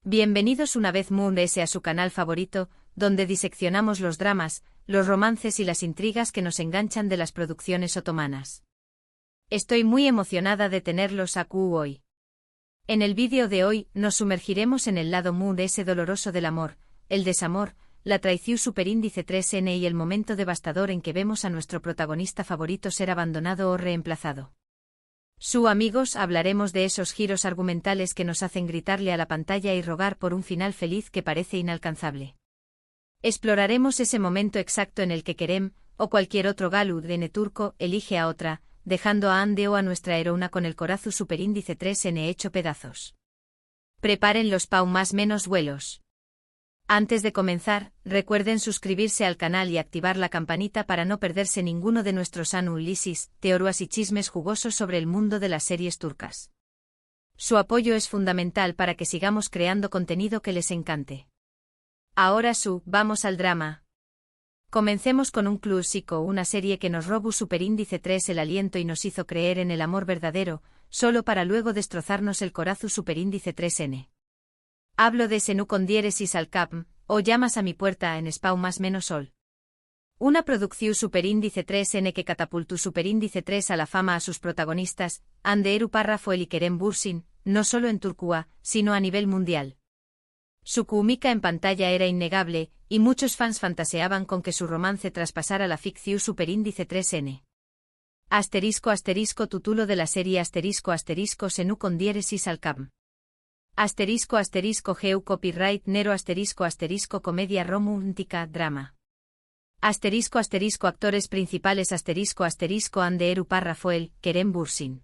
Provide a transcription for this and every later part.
Bienvenidos una vez más a su canal favorito, donde diseccionamos los dramas, los romances y las intrigas que nos enganchan de las producciones otomanas. Estoy muy emocionada de tenerlos aquí hoy. En el vídeo de hoy, nos sumergiremos en el lado ese doloroso del amor, el desamor, la traición superíndice 3N y el momento devastador en que vemos a nuestro protagonista favorito ser abandonado o reemplazado. Amigos, hablaremos de esos giros argumentales que nos hacen gritarle a la pantalla y rogar por un final feliz que parece inalcanzable. Exploraremos ese momento exacto en el que Kerem, o cualquier otro Galu de Neturco, elige a otra, dejando a Ande o a nuestra heroína con el corazón superíndice 3N hecho pedazos. Preparen los menos vuelos. Antes de comenzar, recuerden suscribirse al canal y activar la campanita para no perderse ninguno de nuestros análisis, teorías y chismes jugosos sobre el mundo de las series turcas. Su apoyo es fundamental para que sigamos creando contenido que les encante. Ahora vamos al drama. Comencemos con un clásico, una serie que nos robó superíndice 3 el aliento y nos hizo creer en el amor verdadero, solo para luego destrozarnos el corazón superíndice 3N. Hablo de Senu con diéresis al cap, o llamas a mi puerta en menos sol. Una producción superíndice 3N que catapultó superíndice 3 a la fama a sus protagonistas, Hande Eru Parrafoel y Kerem Bürsin, no solo en Turquía, sino a nivel mundial. Su química en pantalla era innegable, y muchos fans fantaseaban con que su romance traspasara la ficción superíndice 3N. Título de la serie Senu con diéresis al cap. Geu copyright Nero comedia romántica drama. Actores principales Hande Eru Parrafoel, Kerem Bürsin.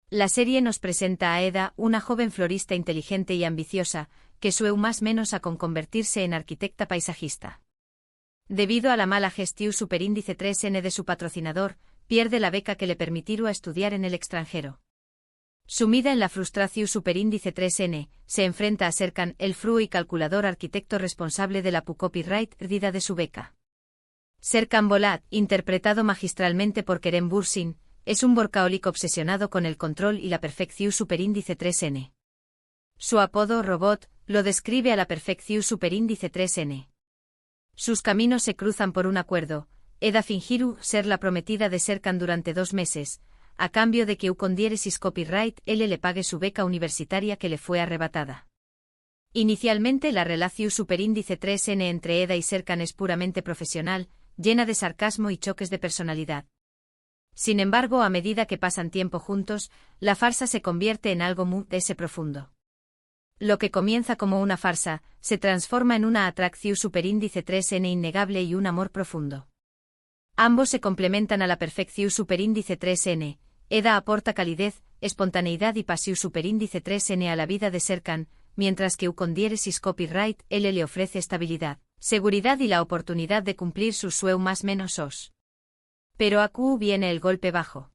La serie nos presenta a Eda, una joven florista inteligente y ambiciosa, que sueña más menos a convertirse en arquitecta paisajista. Debido a la mala gestión superíndice 3N de su patrocinador, pierde la beca que le permitiría estudiar en el extranjero. Sumida en la frustración superíndice 3N, se enfrenta a Serkan, el frío y calculador arquitecto responsable de la copyright perdida de su beca. Serkan Bolat, interpretado magistralmente por Kerem Bürsin, es un workaholic obsesionado con el control y la perfección superíndice 3N. Su apodo Robot lo describe a la perfección superíndice 3N. Sus caminos se cruzan por un acuerdo. Eda fingiru ser la prometida de Serkan durante 2 meses, a cambio de que con diéresis copyright él le pague su beca universitaria que le fue arrebatada. Inicialmente la relación superíndice 3N entre Eda y Serkan es puramente profesional, llena de sarcasmo y choques de personalidad. Sin embargo, a medida que pasan tiempo juntos, la farsa se convierte en algo muy profundo. Lo que comienza como una farsa, se transforma en una atracción superíndice 3N innegable y un amor profundo. Ambos se complementan a la perfección superíndice 3N. Eda aporta calidez, espontaneidad y pasión superíndice 3N a la vida de Serkan, mientras que con diéresis copyright él le ofrece estabilidad, seguridad y la oportunidad de cumplir sus sueños menos. Pero aquí viene el golpe bajo.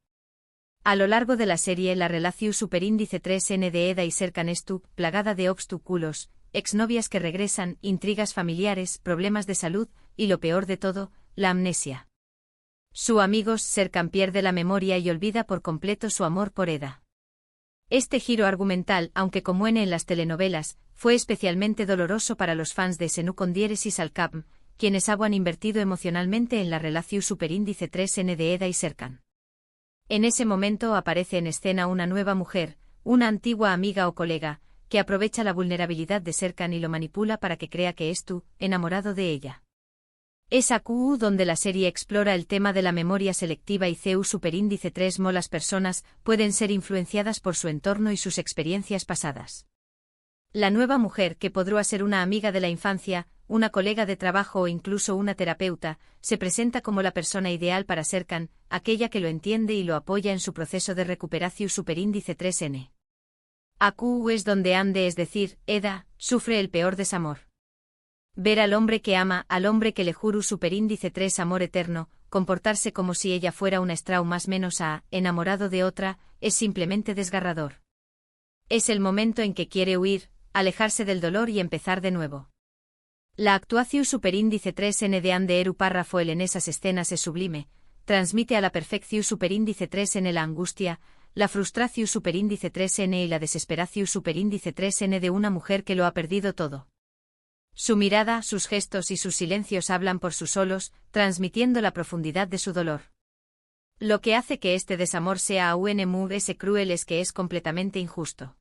A lo largo de la serie la relación superíndice 3N de Eda y Serkan es plagada de obstáculos, exnovias que regresan, intrigas familiares, problemas de salud, y lo peor de todo, la amnesia. Amigos, Serkan pierde la memoria y olvida por completo su amor por Eda. Este giro argumental, aunque como en las telenovelas, fue especialmente doloroso para los fans de Senu con diéresis al cap, quienes han invertido emocionalmente en la relación superíndice 3N de Eda y Serkan. En ese momento aparece en escena una nueva mujer, una antigua amiga o colega, que aprovecha la vulnerabilidad de Serkan y lo manipula para que crea que es enamorado de ella. Es aquí donde la serie explora el tema de la memoria selectiva y superíndice 3 las personas pueden ser influenciadas por su entorno y sus experiencias pasadas. La nueva mujer, que podrá ser una amiga de la infancia, una colega de trabajo o incluso una terapeuta, se presenta como la persona ideal para Serkan, aquella que lo entiende y lo apoya en su proceso de recuperación superíndice 3N. Aquí es donde Hande, es decir, Eda, sufre el peor desamor. Ver al hombre que ama, al hombre que le juro superíndice 3 amor eterno, comportarse como si ella fuera una más menos enamorado de otra, es simplemente desgarrador. Es el momento en que quiere huir, alejarse del dolor y empezar de nuevo. La actuación superíndice 3N de Hande Eru Parrafoel en esas escenas es sublime, transmite a la perfección superíndice 3N la angustia, la frustración superíndice 3N y la desesperación superíndice 3N de una mujer que lo ha perdido todo. Su mirada, sus gestos y sus silencios hablan por sí solos, transmitiendo la profundidad de su dolor. Lo que hace que este desamor sea aún más cruel es que es completamente injusto.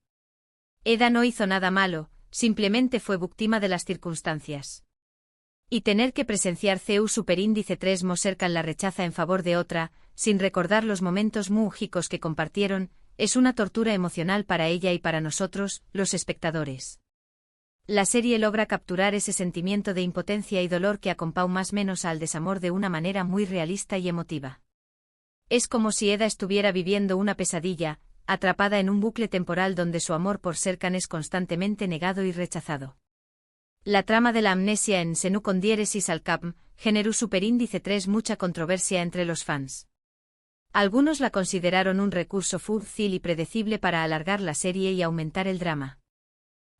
Eda no hizo nada malo, simplemente fue víctima de las circunstancias. Y tener que presenciar CU superíndice 3 Moserkan la rechaza en favor de otra, sin recordar los momentos mágicos que compartieron, es una tortura emocional para ella y para nosotros, los espectadores. La serie logra capturar ese sentimiento de impotencia y dolor que acompaña más o menos al desamor de una manera muy realista y emotiva. Es como si Eda estuviera viviendo una pesadilla, atrapada en un bucle temporal donde su amor por Serkan es constantemente negado y rechazado. La trama de la amnesia en Senu con diéresis al capm generó superíndice 3 mucha controversia entre los fans. Algunos la consideraron un recurso fácil y predecible para alargar la serie y aumentar el drama.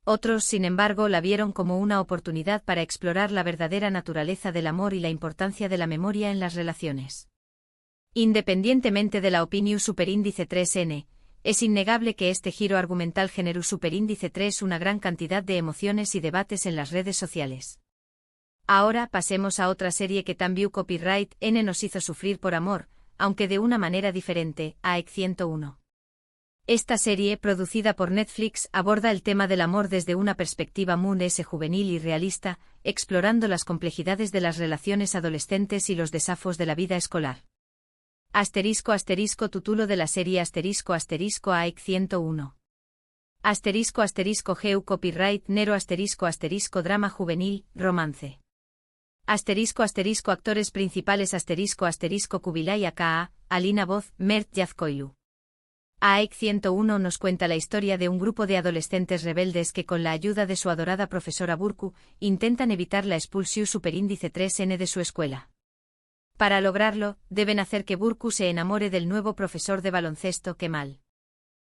Otros, sin embargo, la vieron como una oportunidad para explorar la verdadera naturaleza del amor y la importancia de la memoria en las relaciones. Independientemente de la opinión superíndice 3N, es innegable que este giro argumental generó superíndice 3 una gran cantidad de emociones y debates en las redes sociales. Ahora pasemos a otra serie que también Copyright N nos hizo sufrir por amor, aunque de una manera diferente, AEC 101. Esta serie, producida por Netflix, aborda el tema del amor desde una perspectiva muy juvenil y realista, explorando las complejidades de las relaciones adolescentes y los desafíos de la vida escolar. Título de la serie AEC 101. GEU Copyright Nero Drama juvenil, romance. Actores principales Kubilay Aka, Alina Voz, Mert Yazkoilu. AEC 101 nos cuenta la historia de un grupo de adolescentes rebeldes que con la ayuda de su adorada profesora Burku, intentan evitar la expulsión superíndice 3N de su escuela. Para lograrlo, deben hacer que Burku se enamore del nuevo profesor de baloncesto Kemal.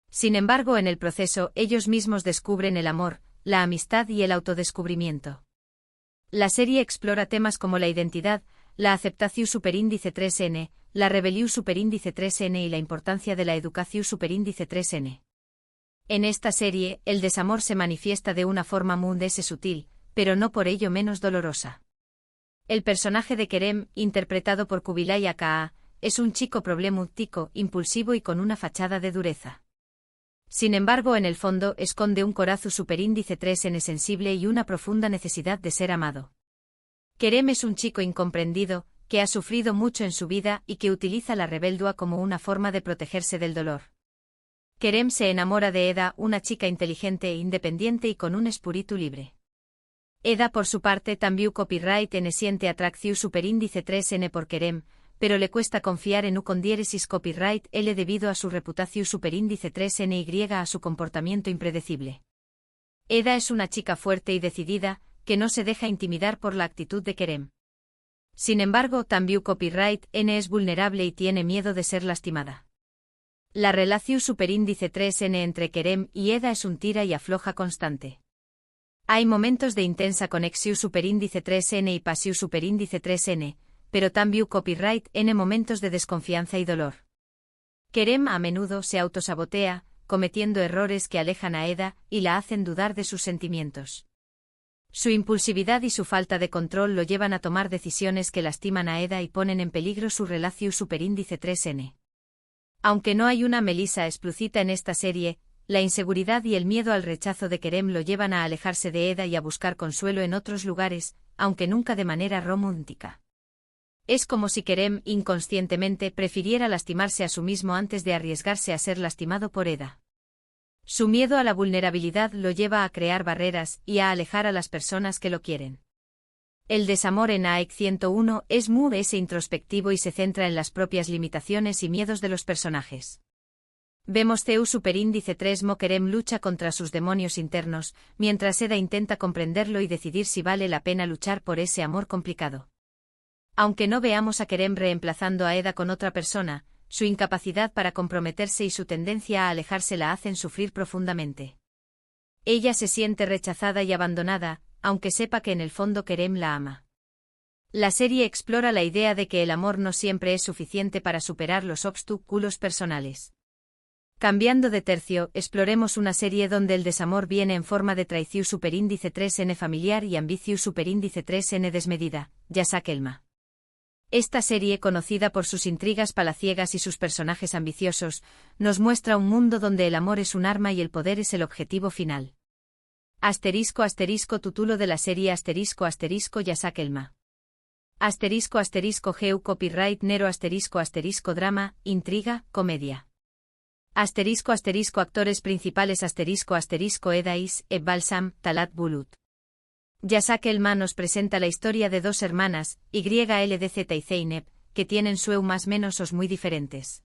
Sin embargo, en el proceso, ellos mismos descubren el amor, la amistad y el autodescubrimiento. La serie explora temas como la identidad, la aceptación superíndice 3N, la rebelión superíndice 3N y la importancia de la educación superíndice 3N. En esta serie, el desamor se manifiesta de una forma muy sutil, pero no por ello menos dolorosa. El personaje de Kerem, interpretado por Kubilay Aka, es un chico problemático, impulsivo y con una fachada de dureza. Sin embargo, en el fondo, esconde un corazón superíndice 3N sensible y una profunda necesidad de ser amado. Kerem es un chico incomprendido, que ha sufrido mucho en su vida y que utiliza la rebeldía como una forma de protegerse del dolor. Kerem se enamora de Eda, una chica inteligente e independiente y con un espíritu libre. Eda por su parte también Copyright N siente atracción superíndice 3N por Kerem, pero le cuesta confiar en con diéresis Copyright L debido a su reputación superíndice 3N y a su comportamiento impredecible. Eda es una chica fuerte y decidida, que no se deja intimidar por la actitud de Kerem. Sin embargo, también Copyright N es vulnerable y tiene miedo de ser lastimada. La relación superíndice 3N entre Kerem y Eda es un tira y afloja constante. Hay momentos de intensa conexión superíndice 3N y pasión superíndice 3N, pero también Copyright N momentos de desconfianza y dolor. Kerem a menudo se autosabotea, cometiendo errores que alejan a Eda y la hacen dudar de sus sentimientos. Su impulsividad y su falta de control lo llevan a tomar decisiones que lastiman a Eda y ponen en peligro su relación superíndice 3N. Aunque no hay una Melissa explícita en esta serie, la inseguridad y el miedo al rechazo de Kerem lo llevan a alejarse de Eda y a buscar consuelo en otros lugares, aunque nunca de manera romántica. Es como si Kerem, inconscientemente, prefiriera lastimarse a sí mismo antes de arriesgarse a ser lastimado por Eda. Su miedo a la vulnerabilidad lo lleva a crear barreras y a alejar a las personas que lo quieren. El desamor en AEC 101 es muy introspectivo y se centra en las propias limitaciones y miedos de los personajes. Vemos CU superíndice 3 Kerem lucha contra sus demonios internos, mientras Eda intenta comprenderlo y decidir si vale la pena luchar por ese amor complicado. Aunque no veamos a Kerem reemplazando a Eda con otra persona, su incapacidad para comprometerse y su tendencia a alejarse la hacen sufrir profundamente. Ella se siente rechazada y abandonada, aunque sepa que en el fondo Kerem la ama. La serie explora la idea de que el amor no siempre es suficiente para superar los obstáculos personales. Cambiando de tercio, exploremos una serie donde el desamor viene en forma de traición superíndice 3n familiar y ambición superíndice 3n desmedida, Yasak Elma. Esta serie, conocida por sus intrigas palaciegas y sus personajes ambiciosos, nos muestra un mundo donde el amor es un arma y el poder es el objetivo final. Asterisco título de la serie asterisco Yasak Elma. Asterisco Geu copyright Nero asterisco drama, intriga, comedia. Asterisco actores principales asterisco Edais, Balsam, Talat Bulut. Yasak Elma nos presenta la historia de dos hermanas, YLDZ y Zeynep, que tienen sueños más menos muy diferentes.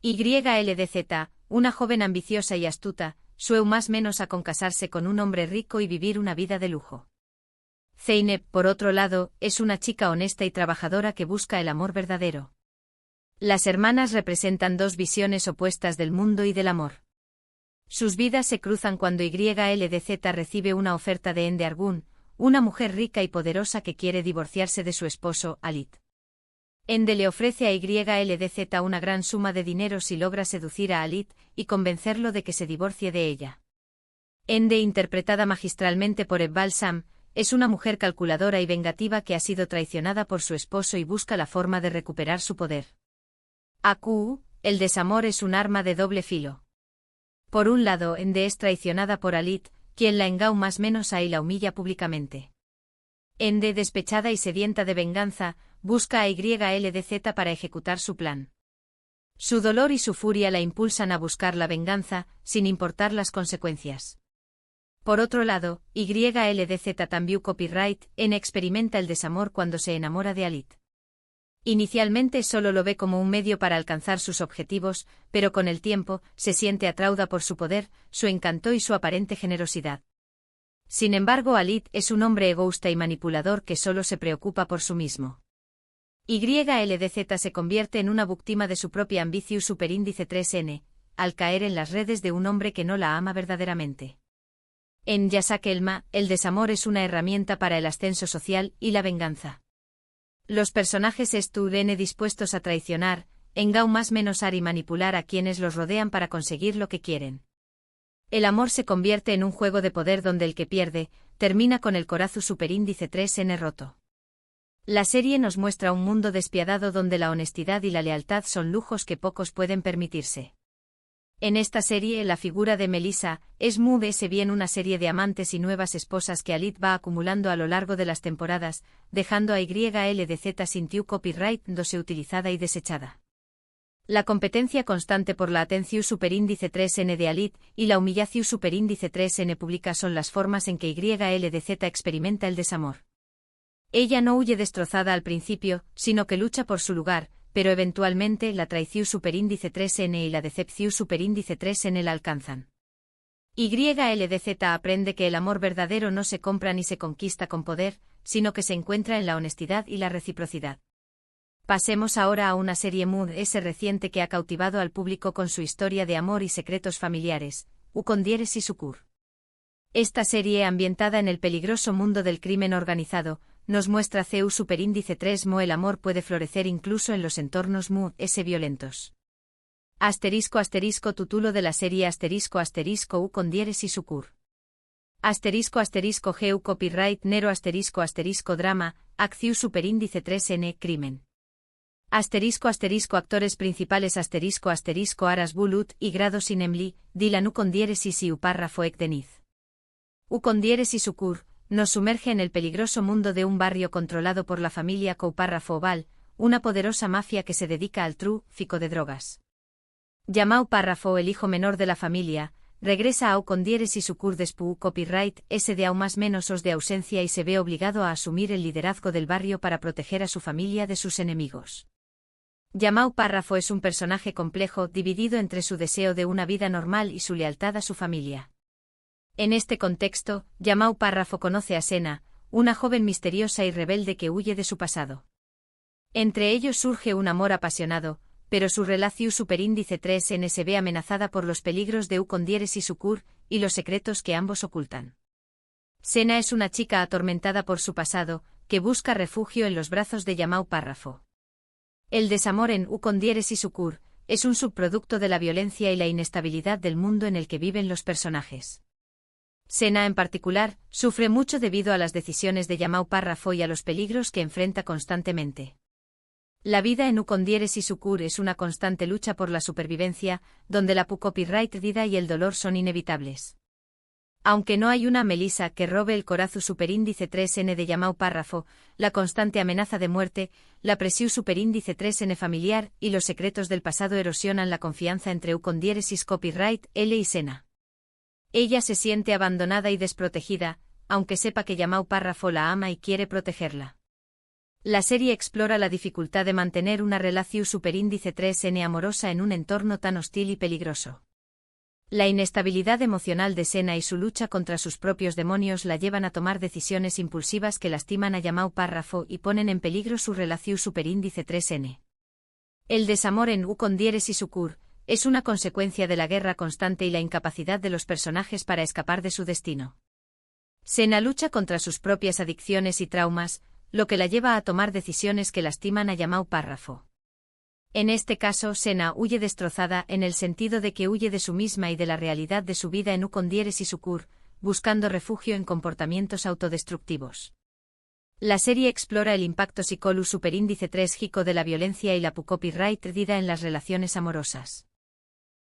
YLDZ, una joven ambiciosa y astuta, sueño más menos a con casarse con un hombre rico y vivir una vida de lujo. Zeynep, por otro lado, es una chica honesta y trabajadora que busca el amor verdadero. Las hermanas representan dos visiones opuestas del mundo y del amor. Sus vidas se cruzan cuando YLDZ recibe una oferta de Ende Argun, una mujer rica y poderosa que quiere divorciarse de su esposo, Alit. Ende le ofrece a YLDZ una gran suma de dinero si logra seducir a Alit y convencerlo de que se divorcie de ella. Ende, interpretada magistralmente por Balsam, es una mujer calculadora y vengativa que ha sido traicionada por su esposo y busca la forma de recuperar su poder. AQ, el desamor es un arma de doble filo. Por un lado, Ende es traicionada por Alit, quien la engau más menos y la humilla públicamente. Ende, despechada y sedienta de venganza, busca a YLDZ para ejecutar su plan. Su dolor y su furia la impulsan a buscar la venganza, sin importar las consecuencias. Por otro lado, YLDZ también copyright en experimenta el desamor cuando se enamora de Alit. Inicialmente solo lo ve como un medio para alcanzar sus objetivos, pero con el tiempo, se siente atraída por su poder, su encanto y su aparente generosidad. Sin embargo, Alit es un hombre egoísta y manipulador que solo se preocupa por sí mismo. YLDZ se convierte en una víctima de su propia ambición superíndice 3n, al caer en las redes de un hombre que no la ama verdaderamente. En Yasak Elma, el desamor es una herramienta para el ascenso social y la venganza. Los personajes estuvieron dispuestos a traicionar, engau más menosar y manipular a quienes los rodean para conseguir lo que quieren. El amor se convierte en un juego de poder donde el que pierde, termina con el corazón superíndice 3n roto. La serie nos muestra un mundo despiadado donde la honestidad y la lealtad son lujos que pocos pueden permitirse. En esta serie, la figura de Melissa es bien una serie de amantes y nuevas esposas que Alit va acumulando a lo largo de las temporadas, dejando a YLDZ sin copyright dose utilizada y desechada. La competencia constante por la atención superíndice 3n de Alit y la humillación superíndice 3n pública son las formas en que YLDZ experimenta el desamor. Ella no huye destrozada al principio, sino que lucha por su lugar, pero eventualmente la traición superíndice 3n y la decepción superíndice 3n la alcanzan. YLDZ aprende que el amor verdadero no se compra ni se conquista con poder, sino que se encuentra en la honestidad y la reciprocidad. Pasemos ahora a una serie reciente que ha cautivado al público con su historia de amor y secretos familiares, Ukondieres y Sukur. Esta serie, ambientada en el peligroso mundo del crimen organizado, nos muestra CEU superíndice 3 el amor puede florecer incluso en los entornos violentos. Título de la serie Ukondieres y Sukur. Geu copyright Nero drama, acción superíndice 3n crimen. Actores principales Aras Bulut y Grados Inemli, Dilan Ukondieres y Siu párrafo Ekdeniz. Ukondieres y Sukur nos sumerge en el peligroso mundo de un barrio controlado por la familia Koupárrafo Oval, una poderosa mafia que se dedica al tráfico de drogas. Yamau Párrafo, el hijo menor de la familia, regresa a Ukondieres y Sukur después copyright de aún más menos os de ausencia y se ve obligado a asumir el liderazgo del barrio para proteger a su familia de sus enemigos. Yamau Párrafo es un personaje complejo dividido entre su deseo de una vida normal y su lealtad a su familia. En este contexto, Yamau Párrafo conoce a Sena, una joven misteriosa y rebelde que huye de su pasado. Entre ellos surge un amor apasionado, pero su relación superíndice 3n se ve amenazada por los peligros de Ukondieres y Sukur, y los secretos que ambos ocultan. Sena es una chica atormentada por su pasado, que busca refugio en los brazos de Yamau Párrafo. El desamor en Ukondieres y Sukur, es un subproducto de la violencia y la inestabilidad del mundo en el que viven los personajes. Sena, en particular, sufre mucho debido a las decisiones de Yamau Párrafo y a los peligros que enfrenta constantemente. La vida en Ukondieres y Sukur es una constante lucha por la supervivencia, donde la copyright vida y el dolor son inevitables. Aunque no hay una Melissa que robe el Corazu superíndice 3N de Yamau Párrafo, la constante amenaza de muerte, la presión superíndice 3N familiar y los secretos del pasado erosionan la confianza entre Ukondieres Copyright L y Sena. Ella se siente abandonada y desprotegida, aunque sepa que Yamau Párrafo la ama y quiere protegerla. La serie explora la dificultad de mantener una relación superíndice 3N amorosa en un entorno tan hostil y peligroso. La inestabilidad emocional de Sena y su lucha contra sus propios demonios la llevan a tomar decisiones impulsivas que lastiman a Yamau Párrafo y ponen en peligro su relación superíndice 3N. El desamor en Ukondieres y Sukur es una consecuencia de la guerra constante y la incapacidad de los personajes para escapar de su destino. Sena lucha contra sus propias adicciones y traumas, lo que la lleva a tomar decisiones que lastiman a Yamau Párrafo. En este caso, Sena huye destrozada en el sentido de que huye de su misma y de la realidad de su vida en Ukondieres y Sukur, buscando refugio en comportamientos autodestructivos. La serie explora el impacto psicolu superíndice 3 gico de la violencia y la copyright vida en las relaciones amorosas.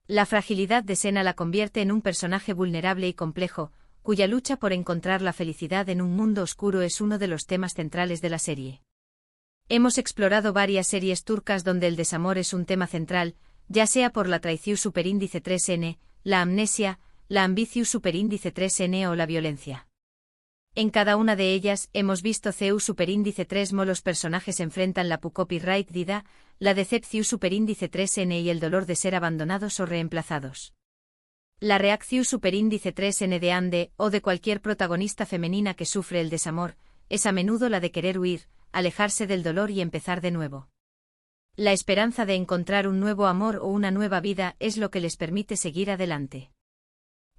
La fragilidad de Sena la convierte en un personaje vulnerable y complejo, cuya lucha por encontrar la felicidad en un mundo oscuro es uno de los temas centrales de la serie. Hemos explorado varias series turcas donde el desamor es un tema central, ya sea por la traición superíndice 3N, la amnesia, la ambición superíndice 3N o la violencia. En cada una de ellas hemos visto CEU superíndice 3mo los personajes enfrentan la copyright vida, la decepción superíndice 3N y el dolor de ser abandonados o reemplazados. La reacción superíndice 3N de Ande o de cualquier protagonista femenina que sufre el desamor, es a menudo la de querer huir, alejarse del dolor y empezar de nuevo. La esperanza de encontrar un nuevo amor o una nueva vida es lo que les permite seguir adelante.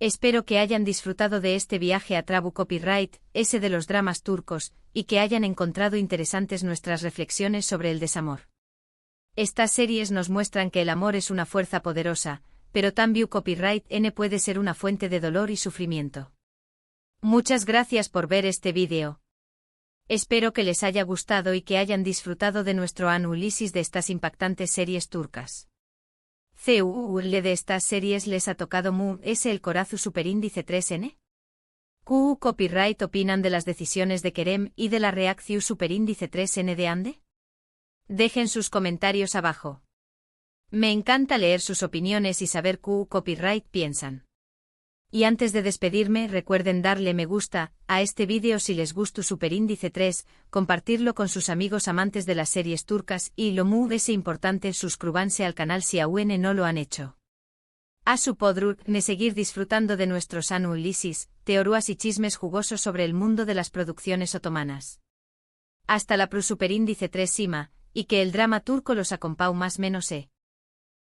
Espero que hayan disfrutado de este viaje a Trabu Copyright, ese de los dramas turcos, y que hayan encontrado interesantes nuestras reflexiones sobre el desamor. Estas series nos muestran que el amor es una fuerza poderosa, pero también Copyright N puede ser una fuente de dolor y sufrimiento. Muchas gracias por ver este vídeo. Espero que les haya gustado y que hayan disfrutado de nuestro análisis de estas impactantes series turcas. ¿Le de estas series les ha tocado el Corazu superíndice 3N? Copyright opinan de las decisiones de Kerem y de la reacción superíndice 3N de Ande? Dejen sus comentarios abajo. Me encanta leer sus opiniones y saber Copyright piensan. Y antes de despedirme, recuerden darle me gusta a este vídeo si les gustó superíndice 3, compartirlo con sus amigos amantes de las series turcas y lo es importante suscríbanse al canal si aún no lo han hecho. A su podruk ne seguir disfrutando de nuestros análisis, teorías y chismes jugosos sobre el mundo de las producciones otomanas. Hasta la superíndice 3 Sima, y que el drama turco los acompañe más menos